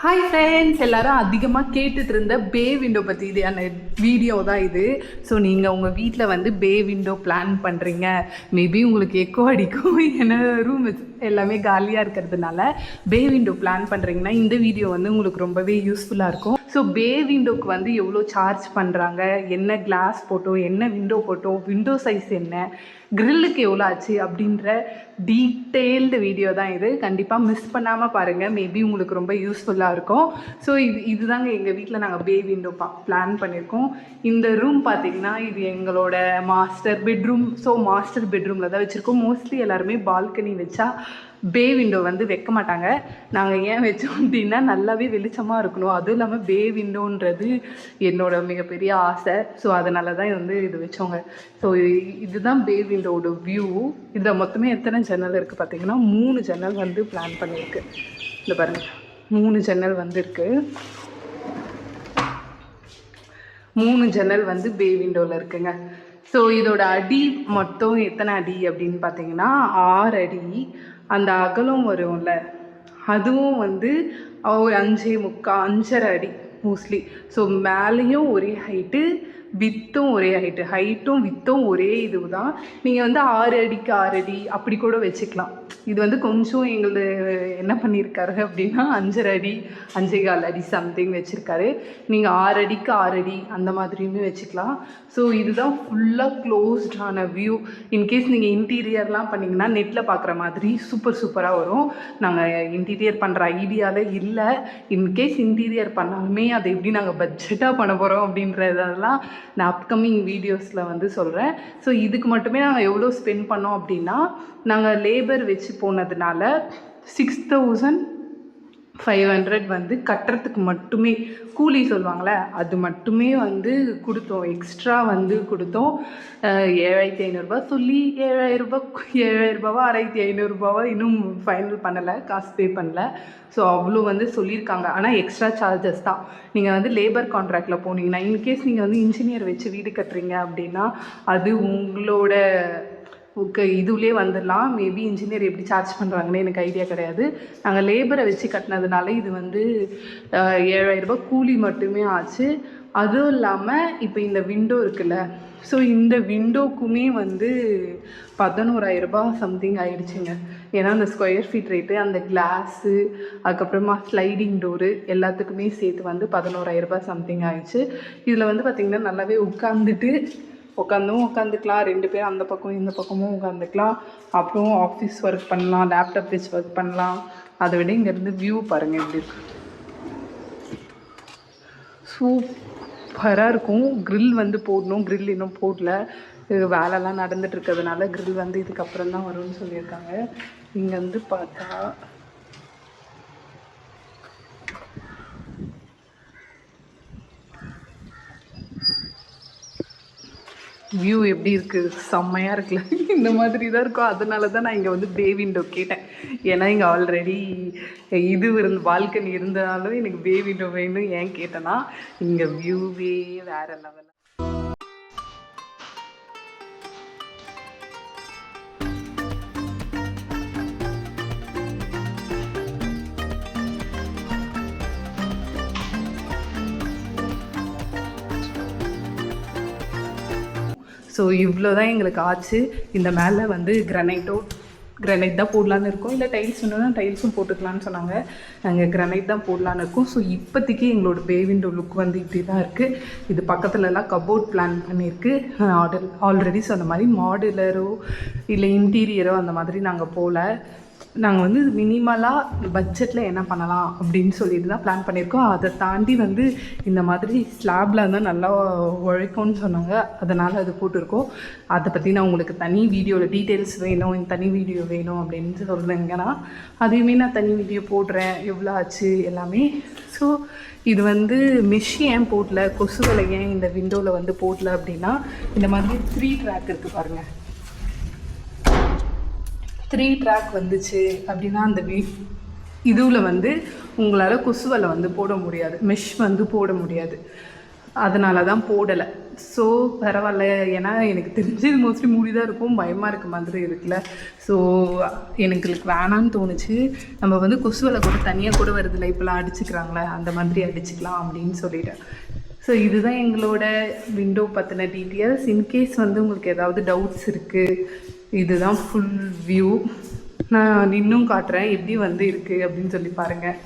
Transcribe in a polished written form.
Hi friends, எல்லாரும் அதிகமாக கேட்டுட்டு இருந்த பே விண்டோ பற்றி இதான வீடியோ தான் இது. ஸோ நீங்கள் உங்கள் வீட்டில் வந்து பே விண்டோ பிளான் பண்ணுறீங்க, மேபி உங்களுக்கு எக்கோ அடிக்கும், ஏன்னா ரூம் எல்லாமே காலியாக இருக்கிறதுனால பே விண்டோ பிளான் பண்ணுறீங்கன்னா இந்த வீடியோ வந்து உங்களுக்கு ரொம்பவே யூஸ்ஃபுல்லாக இருக்கும். ஸோ பே விண்டோக்கு வந்து எவ்வளோ சார்ஜ் பண்ணுறாங்க, என்ன கிளாஸ் போட்டோம், என்ன விண்டோ போட்டோம், விண்டோ சைஸ் என்ன, கிரில்லுக்கு எவ்வளோ ஆச்சு அப்படின்ற டீட்டெயில்டு வீடியோ தான் இது. கண்டிப்பாக மிஸ் பண்ணாமல் பாருங்கள், மேபி உங்களுக்கு ரொம்ப யூஸ்ஃபுல்லாக இருக்கும். ஸோ இதுதாங்க எங்கள் வீட்டில் நாங்கள் பே விண்டோ பிளான் பண்ணியிருக்கோம். இந்த ரூம் பார்த்திங்கன்னா இது எங்களோட மாஸ்டர் பெட்ரூம். ஸோ மாஸ்டர் பெட்ரூமில் தான் வச்சுருக்கோம். மோஸ்ட்லி எல்லாருமே பால்கனி வச்சா பே விண்டோ வந்து வைக்க மாட்டாங்க. நாங்கள் ஏன் வச்சோம் அப்படின்னா நல்லாவே வெளிச்சமாக இருக்கணும், அதுவும் இல்லாமல் பே விண்டோன்றது என்னோட மிகப்பெரிய ஆசை. ஸோ அதனால தான் வந்து இது வச்சோங்க. ஸோ இதுதான் பே விண்டோட வியூ. இதில் மொத்தமே எத்தனை ஜன்னல் இருக்குது பார்த்தீங்கன்னா 3 ஜன்னல் வந்து பிளான் பண்ணியிருக்கு. இந்த பாருங்கள், 3 ஜன்னல் வந்து இருக்குது. 3 ஜன்னல் வந்து பே விண்டோவில் இருக்குங்க. ஸோ இதோட அடி மொத்தம் எத்தனை அடி அப்படின்னு பார்த்தீங்கன்னா 6 அடி. அந்த அகலம் வரும்ல, அதுவும் வந்து ஒரு 5.25 அடி மோஸ்ட்லி. ஸோ மேலேயும் ஒரே ஹைட்டு, வித்தும் ஒரே ஹைட்டு, ஹைட்டும் வித்தும் ஒரே இது தான். நீங்கள் வந்து 6 அடிக்கு 6 அடி அப்படி கூட வச்சுக்கலாம். இது வந்து கொஞ்சம் எங்களது என்ன பண்ணியிருக்காரு அப்படின்னா 5.5 அடி 5.25 அடி சம்திங் வச்சுருக்காரு. நீங்கள் 6 அடிக்கு 6 அடி அந்த மாதிரியுமே வச்சுக்கலாம். ஸோ இதுதான் ஃபுல்லாக க்ளோஸ்டான வியூ. இன்கேஸ் நீங்கள் இன்டீரியர்லாம் பண்ணிங்கன்னா நெட்டில் பார்க்குற மாதிரி சூப்பராக வரும். நாங்கள் இன்டீரியர் பண்ணுற ஐடியாவில் இல்லை. இன்கேஸ் இன்டீரியர் பண்ணாலுமே அதை எப்படி நாங்கள் பட்ஜெட்டாக பண்ண போகிறோம் அப்படின்றதெல்லாம் நான் அப்கமிங் வீடியோஸில் வந்து சொல்கிறேன். ஸோ இதுக்கு மட்டுமே நாங்கள் எவ்வளோ ஸ்பெண்ட் பண்ணோம் அப்படின்னா, நாங்கள் லேபர் வச்சு போனதுனால 6,500 வந்து கட்டுறதுக்கு மட்டுமே, கூலி சொல்லுவாங்களே அது மட்டுமே வந்து கொடுத்தோம். எக்ஸ்ட்ரா வந்து கொடுத்தோம். 7,500 சொல்லி 7,000 6,500 இன்னும் ஃபைனல் பண்ணலை, காசு பே பண்ணல. ஸோ அவ்வளோ வந்து சொல்லியிருக்காங்க. ஆனால் எக்ஸ்ட்ரா சார்ஜஸ் தான். நீங்கள் வந்து லேபர் கான்ட்ராக்டில் போனீங்கன்னா, இன்கேஸ் நீங்கள் வந்து இன்ஜினியர் வச்சு வீடு கட்டுறீங்க அப்படின்னா அது உங்களோட இதுலேயே வந்துடலாம். மேபி இன்ஜினியர் எப்படி சார்ஜ் பண்ணுறாங்கன்னு எனக்கு ஐடியா கிடையாது. நாங்கள் லேபரை வச்சு கட்டினதுனால இது வந்து 7,000 கூலி மட்டுமே ஆச்சு. அதுவும் இல்லாமல் இப்போ இந்த விண்டோ இருக்குல்ல, ஸோ இந்த விண்டோக்குமே வந்து 11,000 சம்திங் ஆயிடுச்சுங்க. ஏன்னா அந்த ஸ்கொயர் ஃபீட் ரேட்டு, அந்த கிளாஸு, அதுக்கப்புறமா ஸ்லைடிங் டோரு எல்லாத்துக்குமே சேர்த்து வந்து 11,000 சம்திங் ஆயிடுச்சு. இதில் வந்து பார்த்திங்கன்னா நல்லாவே உட்காந்துக்கலாம். 2 பேர் அந்த பக்கம் இந்த பக்கமும் உட்காந்துக்கலாம். அப்புறம் ஆஃபீஸ் ஒர்க் பண்ணலாம், லேப்டாப் வச்சு ஒர்க் பண்ணலாம். அதை விட இங்கேருந்து வியூ பாருங்கள் எப்படி இருக்கு, சூப்பராக இருக்கும். க்ரில் வந்து போடணும், க்ரில் இன்னும் போடல. வேலைலாம் நடந்துட்டு இருக்கிறதுனால க்ரில் வந்து இதுக்கப்புறம் தான் வரும்னு சொல்லியிருக்காங்க. இங்கேருந்து பார்த்தா வியூ எப்படி இருக்குது, செம்மையாக இருக்குல்ல. இந்த மாதிரி தான் இருக்கும். அதனால தான் நான் இங்கே வந்து பே விண்டோ கேட்டேன். ஏன்னா இங்கே ஆல்ரெடி பால்கனி இருந்தாலும் எனக்கு பே விண்டோ வேணும். ஏன் கேட்டேன்னா இங்கே வியூவே வேறு லெவல். ஸோ இவ்வளோ தான் எங்களுக்கு ஆச்சு. இந்த மேலே வந்து கிரானைட் தான் போடலான்னு இருக்கோம். இல்லை டைல்ஸ் வேணும்னா டைல்ஸும் போட்டுக்கலான்னு சொன்னாங்க. நாங்கள் கிரானைட் தான் போடலான்னு இருக்கோம். ஸோ இப்போதைக்கு எங்களோட பே விண்டோ லுக் வந்து இப்படி தான் இருக்குது. இது பக்கத்துலலாம் கபோர்ட் பிளான் பண்ணியிருக்கு. ஆல்ரெடி சொன்ன மாதிரி மாடுலரோ இல்லை இன்டீரியரோ அந்த மாதிரி நாங்கள் போகல. நாங்கள் வந்து மினிமலாக பட்ஜெட்டில் என்ன பண்ணலாம் அப்படின்னு சொல்லிட்டு தான் பிளான் பண்ணியிருக்கோம். அதை தாண்டி வந்து இந்த மாதிரி ஸ்லாபில் இருந்தால் நல்லா உழைக்கும்னு சொன்னாங்க, அதனால் அது போட்டிருக்கோம். அதை பற்றி நான் உங்களுக்கு தனி வீடியோவில் டீட்டெயில்ஸ் வேணும், தனி வீடியோ வேணும் அப்படின்னு சொல்லுங்கன்னா அதையுமே நான் தனி வீடியோ போடுறேன், எவ்வளோ ஆச்சு எல்லாமே. ஸோ இது வந்து மெஷ் ஏன் போடல, கொசுவலை ஏன் இந்த விண்டோவில் வந்து போடல அப்படின்னா, இந்த மாதிரி 3 ட்ராக் இருக்குது பாருங்கள். 3 ட்ராக் வந்துச்சு அப்படின்னா அந்த இதுவில் வந்து உங்களால் கொசுவலை வந்து போட முடியாது, மெஷ் வந்து போட முடியாது. அதனால தான் போடலை. ஸோ பரவாயில்ல, ஏன்னா எனக்கு தெரிஞ்சு இது மோஸ்ட்லி மூடி தான் இருக்கும், பயமாக இருக்க மாதிரி இருக்குல்ல. ஸோ எனக்கு வேணான்னு தோணுச்சு. நம்ம வந்து கொசு வலை கூட தனியாக கூட வருதில்ல, இப்போலாம் அடிச்சுக்கிறாங்களே, அந்த மாதிரி அடிச்சுக்கலாம் அப்படின்னு சொல்லிட்டேன். ஸோ இதுதான் எங்களோட விண்டோ பற்றின டீட்டெயில்ஸ். இன்கேஸ் வந்து உங்களுக்கு ஏதாவது டவுட்ஸ் இருக்குது, இதுதான் ஃபுல் வியூ. நான் இன்னும் காட்டுறேன் எப்படி வந்து இருக்குது அப்படின்னு சொல்லி பாருங்கள்.